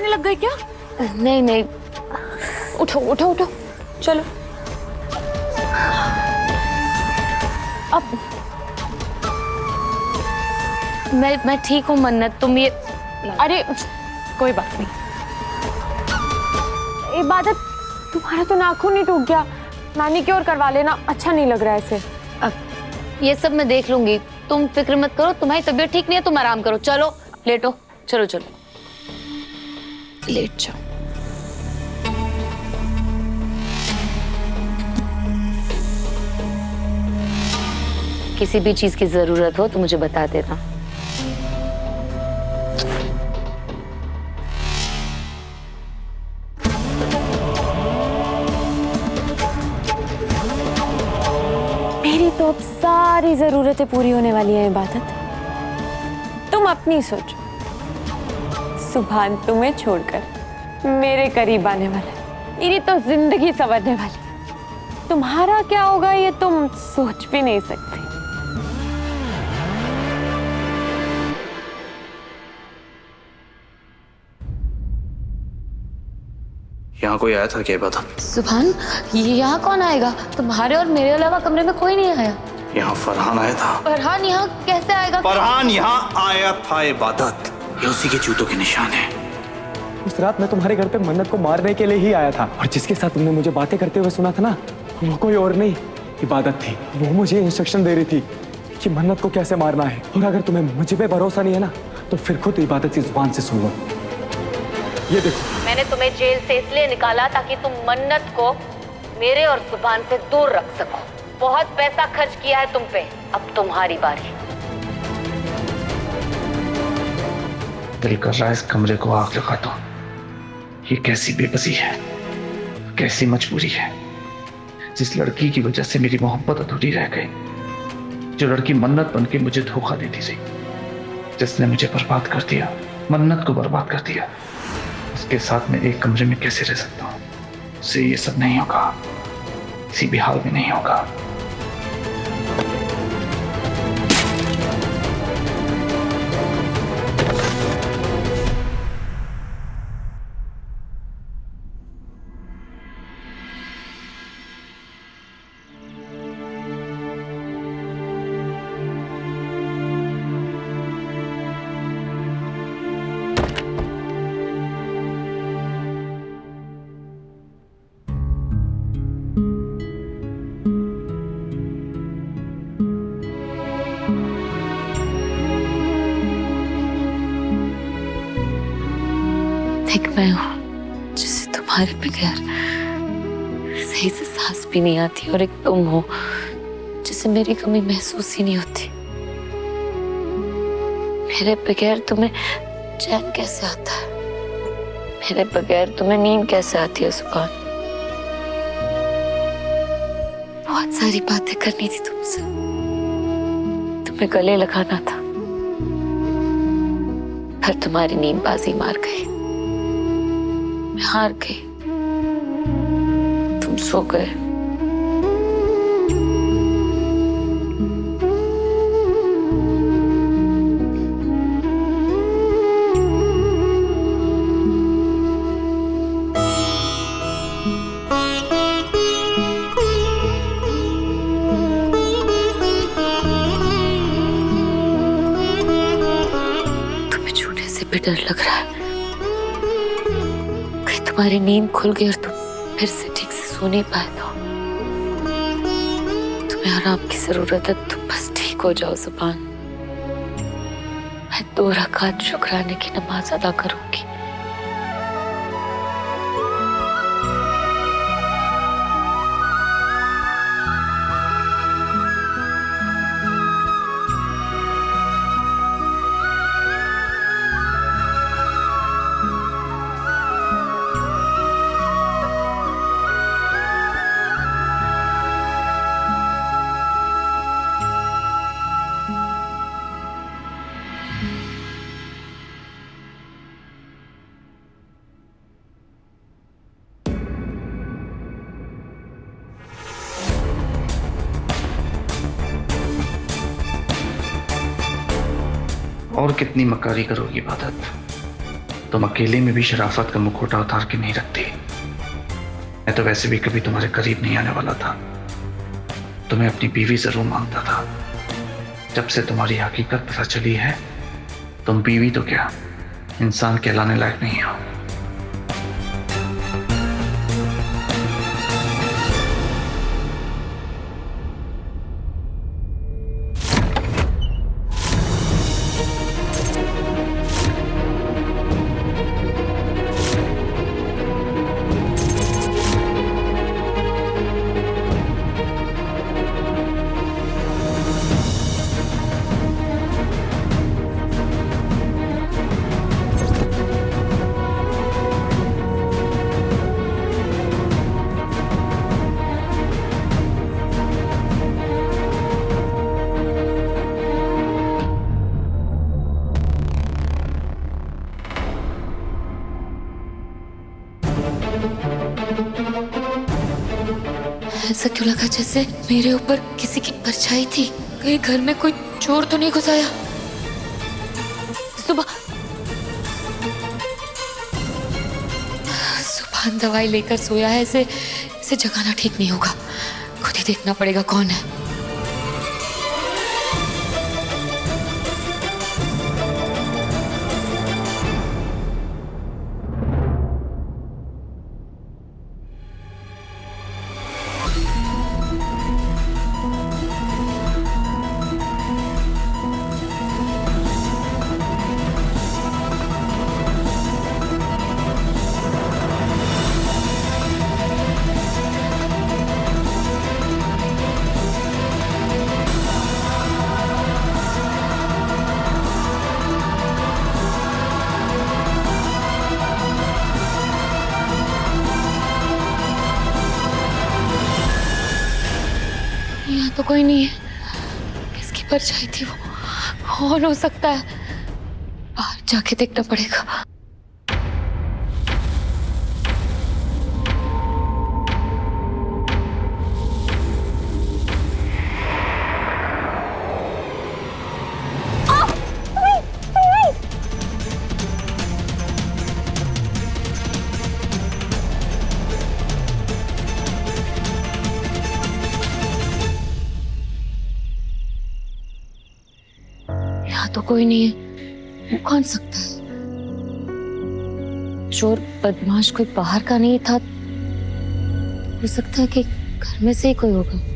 करने लग गए क्या? नहीं नहीं, उठो उठो उठो, चलो। अब मैं ठीक हूँ मन्नत, तुम ये अरे कोई बात नहीं। इबादत, तुम्हारा तो नाखून ही टूट गया, नानी की ओर करवा लेना, अच्छा नहीं लग रहा है ऐसे। अब ये सब मैं देख लूंगी, तुम फिक्र मत करो। तुम्हारी तबीयत ठीक नहीं है, तुम आराम करो। चलो लेटो, चलो चलो लेट जाओ। किसी भी चीज की जरूरत हो तो मुझे बता देना। मेरी तो अब सारी जरूरतें पूरी होने वाली हैं इबादत। तुम अपनी सोचो, सुभान तुम्हें छोड़कर मेरे करीब आने वाला है, मेरी तो जिंदगी संवरने वाली है। तुम्हारा क्या होगा ये तुम सोच भी नहीं सकते। यहाँ कोई आया था क्या इबादत? सुभान, ये यहाँ कौन आएगा? तुम्हारे और मेरे अलावा कमरे में कोई नहीं आया। यहाँ फरहान आया था। फरहान यहाँ कैसे आएगा? फरहान यहाँ आया था इबादत, ये उसी के जूतों के निशान है। उस रात मैं तुम्हारे घर पे मन्नत को मारने के लिए ही आया था, और जिसके साथ तुमने मुझे बातें करते हुए सुना था ना, वो कोई और नहीं इबादत थी। वो मुझे इंस्ट्रक्शन दे रही थी कि मन्नत को कैसे मारना है। और अगर तुम्हें मुझ पे भरोसा नहीं है ना, तो फिर खुद इबादत की जुबान से सुन लो। ये देखो, मैंने तुम्हें जेल से इसलिए निकाला ताकि तुम मन्नत को मेरे और सुभान से दूर रख सको। बहुत पैसा खर्च किया है तुम पे, अब तुम्हारी बारी। दिल कर रहा है इस कमरे को आग लगा दो। ये कैसी बेबसी है, कैसी मजबूरी है। जिस लड़की की वजह से मेरी मोहब्बत अधूरी रह गई, जो लड़की मन्नत बनके मुझे धोखा देती थी, जिसने मुझे बर्बाद कर दिया, मन्नत को बर्बाद कर दिया, उसके साथ मैं एक कमरे में कैसे रह सकता हूँ? उससे ये सब नहीं होगा, किसी भी हाल में नहीं होगा। एक मैं हूँ जिसे तुम्हारे बगैर सही से सांस भी नहीं आती, और एक तुम हो जिसे मेरी कमी महसूस ही नहीं होती। मेरे बगैर तुम्हें चैन कैसे आता है? मेरे बगैर तुम्हें नींद कैसे आती है सुभान? बहुत सारी बातें करनी थी तुमसे, तुम्हें गले लगाना था, पर तुम्हारी नींदबाजी मार गई। मैं हार गई, तुम सो गए। तुम्हें छूने से भी डर लग रहा है, तुम्हारी नींद खुल गई और तुम फिर से ठीक से सो नहीं पाए तो। तुम्हें आराम की जरूरत है, तुम बस ठीक हो जाओ सुभान। मैं 2 रकात शुक्राने की नमाज अदा करूंगी। और कितनी मक्कारी करोगी इबादत? तुम अकेले में भी शराफत का मुखौटा उतार के नहीं रखती। मैं तो वैसे भी कभी तुम्हारे करीब नहीं आने वाला था। तुम्हें अपनी बीवी जरूर मांगता था। जब से तुम्हारी हकीकत पता चली है, तुम बीवी तो क्या, इंसान कहलाने लायक नहीं हो। ऐसा क्यों लगा जैसे मेरे ऊपर किसी की परछाई थी? कहीं घर में कोई चोर तो नहीं घुस आया? सुबह दवाई लेकर सोया है, इसे जगाना ठीक नहीं होगा। खुद ही देखना पड़ेगा कौन है। यहाँ तो कोई नहीं है। किसकी परछाई थी वो? कौन हो सकता है? बाहर जाके देखना पड़ेगा। तो कोई नहीं है। वो कौन सकता है? चोर बदमाश कोई बाहर का नहीं था। हो सकता है कि घर में से ही कोई होगा।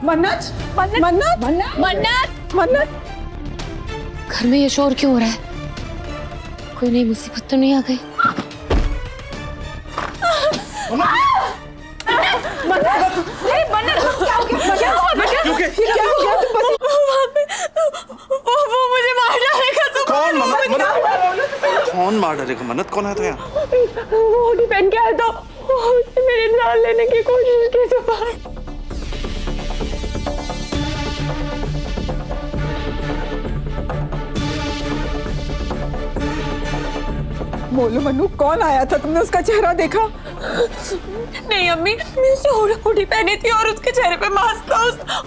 मन्नत मन्नत मन्नत मन्नत मन्नत। घर में ये शोर क्यों हो रहा है? कोई नई मुसीबत तो नहीं आ गई? कौन मार डालेगा? मन्नत कौन है? तो यहाँ वो हुडी पहन के आया तो उसने मेरी जान लेने की कोशिश की। सुबह बोलो मन्नू, कौन आया था? तुमने उसका चेहरा देखा? नहीं अम्मी, मैं उसे हुडी पहनी थी और उसके चेहरे पे मास्क था।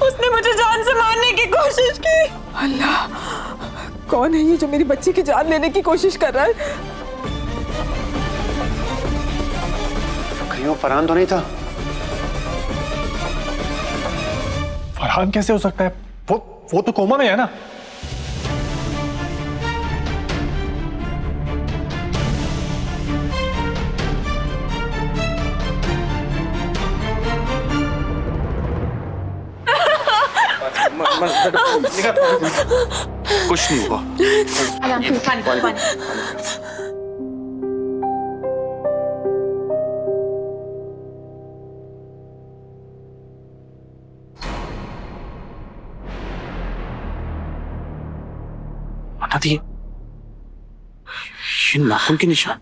उसने मुझे जान से मारने की कोशिश की। अल्लाह, कौन है ये जो मेरी बच्ची की जान लेने की कोशिश कर रहा है? कहीं वो फरहान तो नहीं था? फरहान कैसे हो सकता है? वो तो कोमा में है ना। कुछ नहीं हुआ। दिए। ये नाखून के निशान।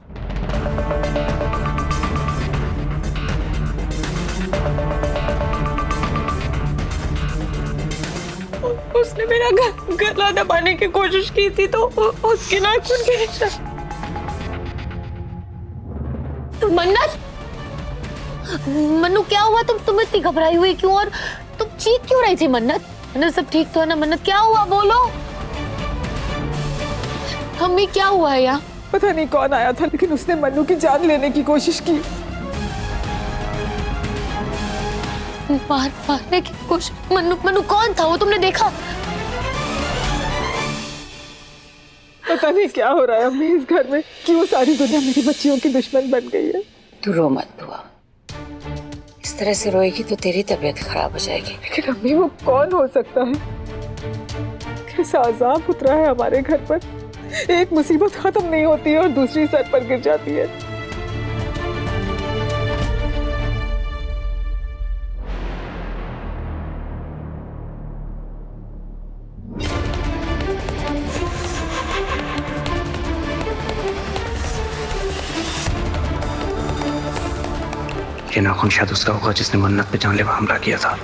उसने मेरा गला दबाने की कोशिश की थी तो उसके नाखून के निशान। मन्नत, मन्नू क्या हुआ? तुम इतनी घबराई हुई क्यों और तुम चीख क्यों रही थी? मन्नत, मन्नत सब ठीक तो है ना? मन्नत क्या हुआ, बोलो। मम्मी क्या हुआ है यहाँ? पता नहीं कौन आया था लेकिन उसने मन्नू की जान लेने की कोशिश की। मारने की कोशिश? मन्नू कौन था वो, तुमने देखा? पता नहीं क्या हो रहा है अम्मी इस घर में, क्यों सारी दुनिया मेरी बच्चियों की दुश्मन बन गई है। तू रो मत बुआ, इस तरह से रोएगी तो तेरी तबीयत खराब हो जाएगी। लेकिन अम्मी वो कौन हो सकता है? कैसा अजाब उतरा है हमारे घर पर। एक मुसीबत खत्म नहीं होती है और दूसरी सर पर गिर जाती है। ये नाखून शायद उसका होगा जिसने मन्नत पे जानलेवा हमला किया था।